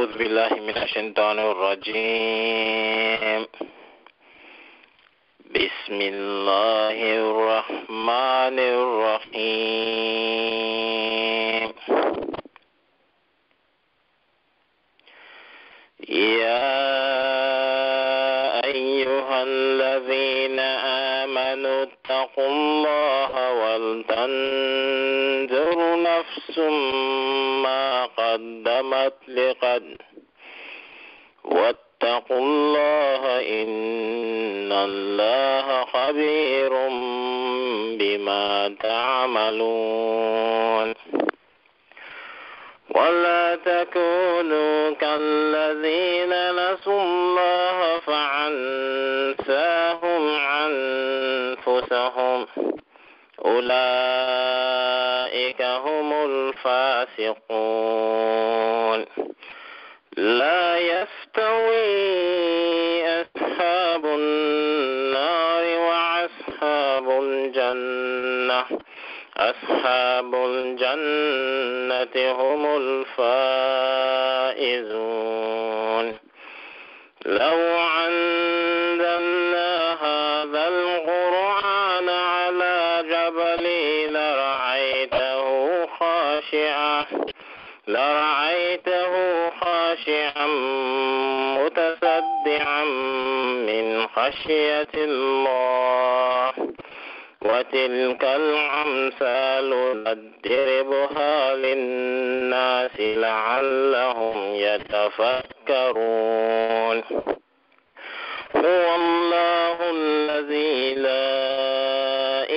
أعوذ بالله من الشيطان الرجيم. بسم الله الرحمن الرحيم. يا أيها الذين آمنوا اتقوا الله ولتنظر نفس ما قدمت لغد واتقوا الله إن الله خبير بما تعملون. ولا تكونوا كالذين نسوا الله فأنساهم أنفسهم أولئك هم الفاسقون. لا يستوي أصحاب النار وأصحاب الجنة. أصحاب الجنة هم الفائزون. لو أنزلنا هذا القرآن على جبل لرأيته خاشعا متصدعا من خشية الله. وتلك الأمثال نضربها للناس لعلهم يتفكرون. هو الله الذي لا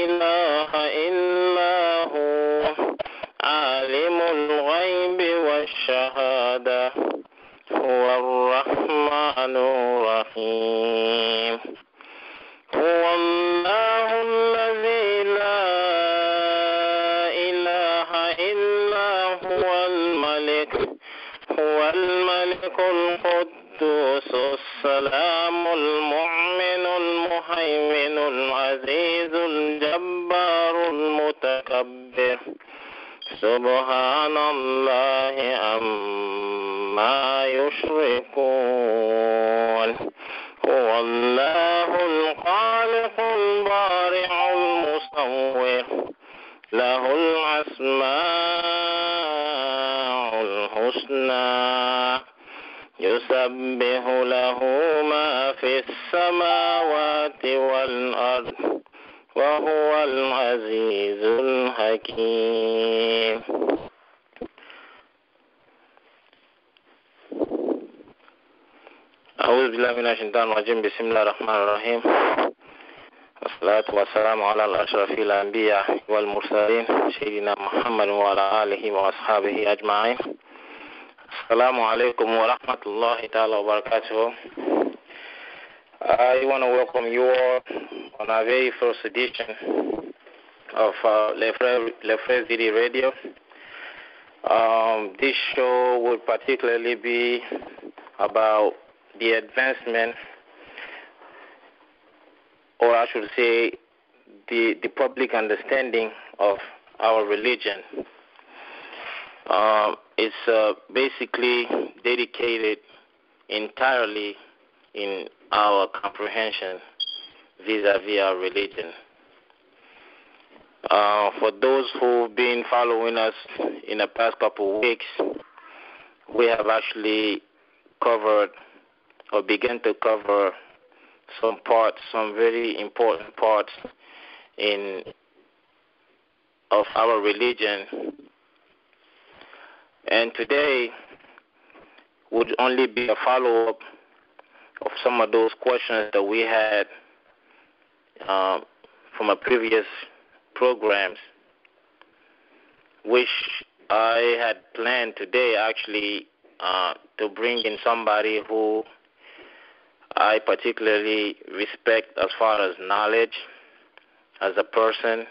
إله إلا هو عالم الغيب والشهادة هو الرحمن الرحيم. هو الله الذي لا إله إلا هو الملك القدوس السلام المؤمن المهيمن العزيز الجبار المتكبر. سبحان الله عما يشركون. هو الله الخالق البارئ المصور له الأسماء الحسنى يسبح له ما في السماوات والأرض وهو العزيز الحكيم. أعوذ بالله من الشيطان الرجيم. بسم الله الرحمن الرحيم. والصلاة والسلام على الأشرف الأنبياء والمرسلين سيدنا محمد وعلى آله وأصحابه أجمعين. السلام عليكم ورحمة الله تعالى وبركاته. I want to welcome you all on our very first edition of Le Frère City Radio. This show will particularly be about the advancement, or I should say the public understanding of our religion. It's basically dedicated entirely in our comprehension vis-a-vis our religion. For those who've been following us in the past couple of weeks, we have actually covered or began to cover some very important parts of our religion. And today would only be a follow-up of some of those questions that we had from a previous programs, which I had planned today actually to bring in somebody who I particularly respect as far as knowledge as a person.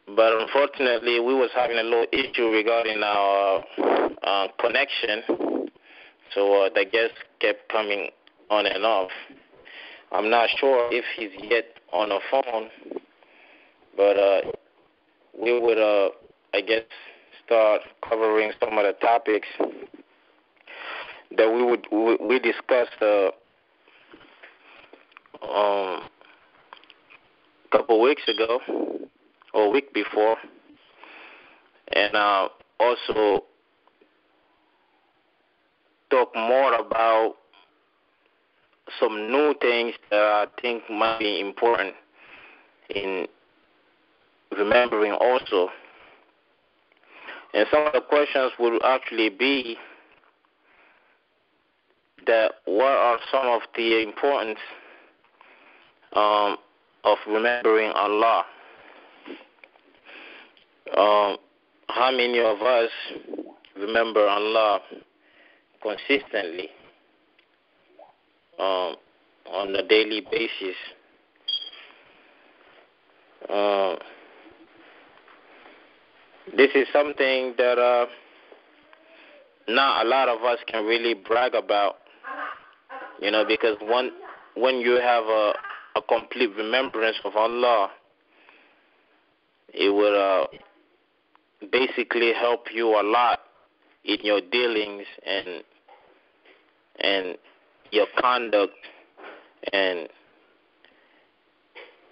But unfortunately, we was having a little issue regarding our connection, so the guest kept coming on and off. I'm not sure if he's yet on the phone, but we would, I guess, start covering some of the topics that we discussed a couple weeks ago or a week before, and also talk more about some new things that I think might be important in remembering also. And some of the questions would actually be that what are some of the importance of remembering Allah? How many of us remember Allah consistently on a daily basis? This is something that not a lot of us can really brag about, because when you have a complete remembrance of Allah, it will basically help you a lot in your dealings and your conduct and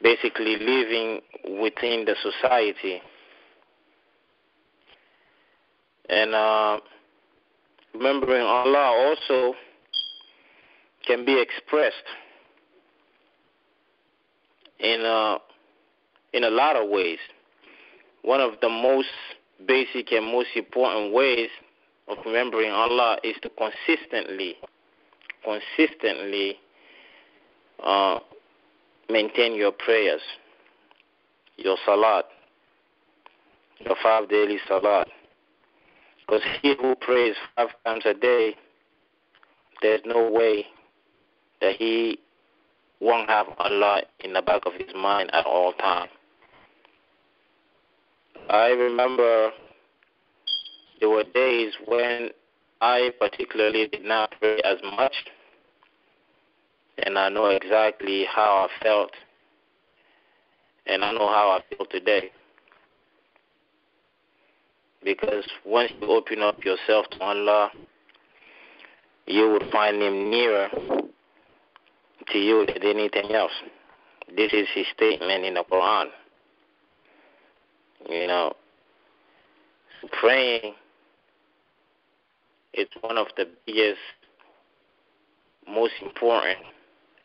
basically living within the society. And remembering Allah also can be expressed in a lot of ways. One of the most basic and most important ways of remembering Allah is to consistently maintain your prayers, your salat, your 5 daily salat. Because he who prays 5 times a day, there's no way that he won't have Allah in the back of his mind at all times. I remember there were days when I particularly did not pray as much, and I know exactly how I felt, and I know how I feel today. Because once you open up yourself to Allah, you will find Him nearer to you than anything else. This is His statement in the Quran. Praying is one of the biggest, most important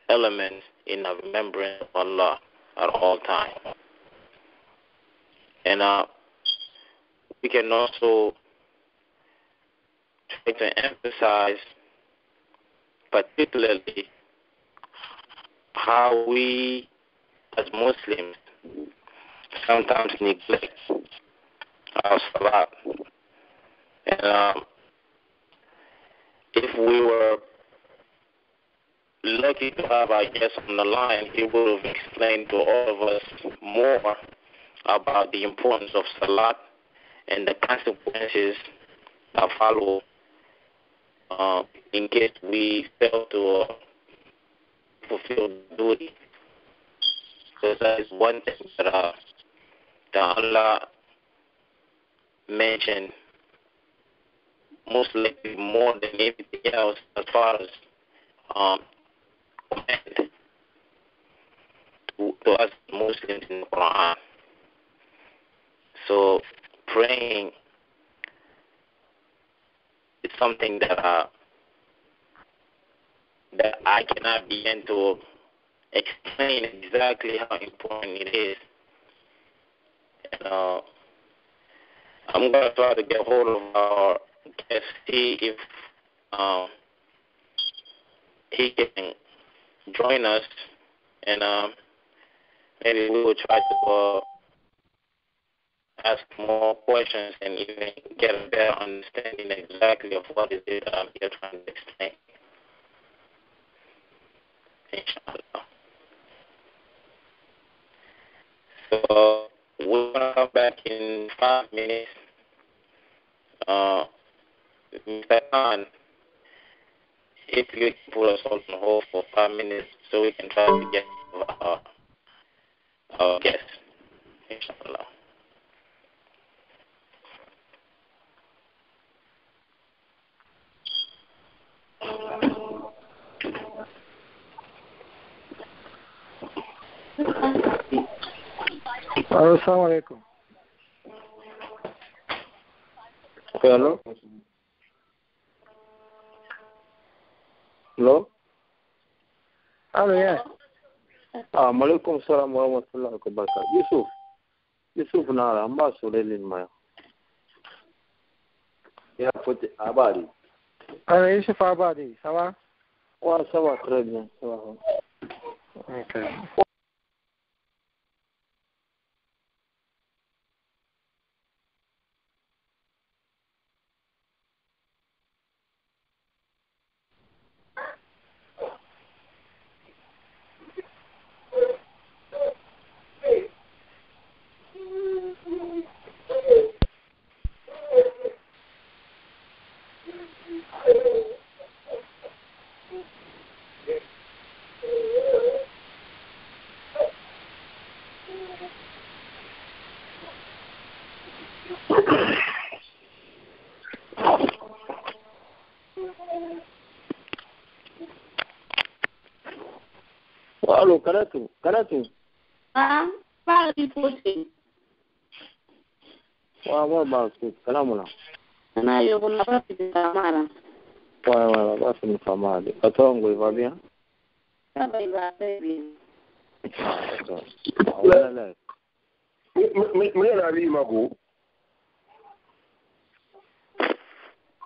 elements in the remembrance of Allah at all times. And we can also try to emphasize particularly how we as Muslims sometimes neglect our salat. And if we were lucky to have our guest on the line, he would have explained to all of us more about the importance of salat and the consequences that follow in case we fail to fulfill the duty. Because that is one thing that Allah mentioned most likely more than anything else as far as command to us Muslims in the Quran. So praying is something that I cannot begin to explain exactly how important it is. And I'm going to try to get hold of our guest, see if he can join us, and maybe we will try to ask more questions and even get a better understanding exactly of what it is that I'm here trying to explain. Inshallah. So we're going to come back in 5 minutes. Mr. Khan, if you can put us on hold for 5 minutes so we can try to get our guest. Inshallah. Assalamu alaikum. Hello? Hello? Hello, yeah. Malaikum salam wa rahmatullahi wa barakatuh. Yusuf Nara, Amba Sulelin Maya. Yeah, put Abadi. Yusuf Abadi, ça va? Ouais, ça va très bien. Ça va. Okay. Allo, Karatu. Pas du tout. Bah, Kalamuna. Ana yo kuna pas de tamara. Bah, c'est une femme. Attends, il va bien? Ça va, il va très bien. Mais la vie, ma go.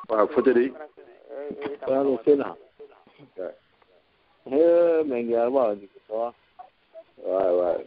Faut-il dire? Allo, c'est là. Mais il y a pas, Ouais.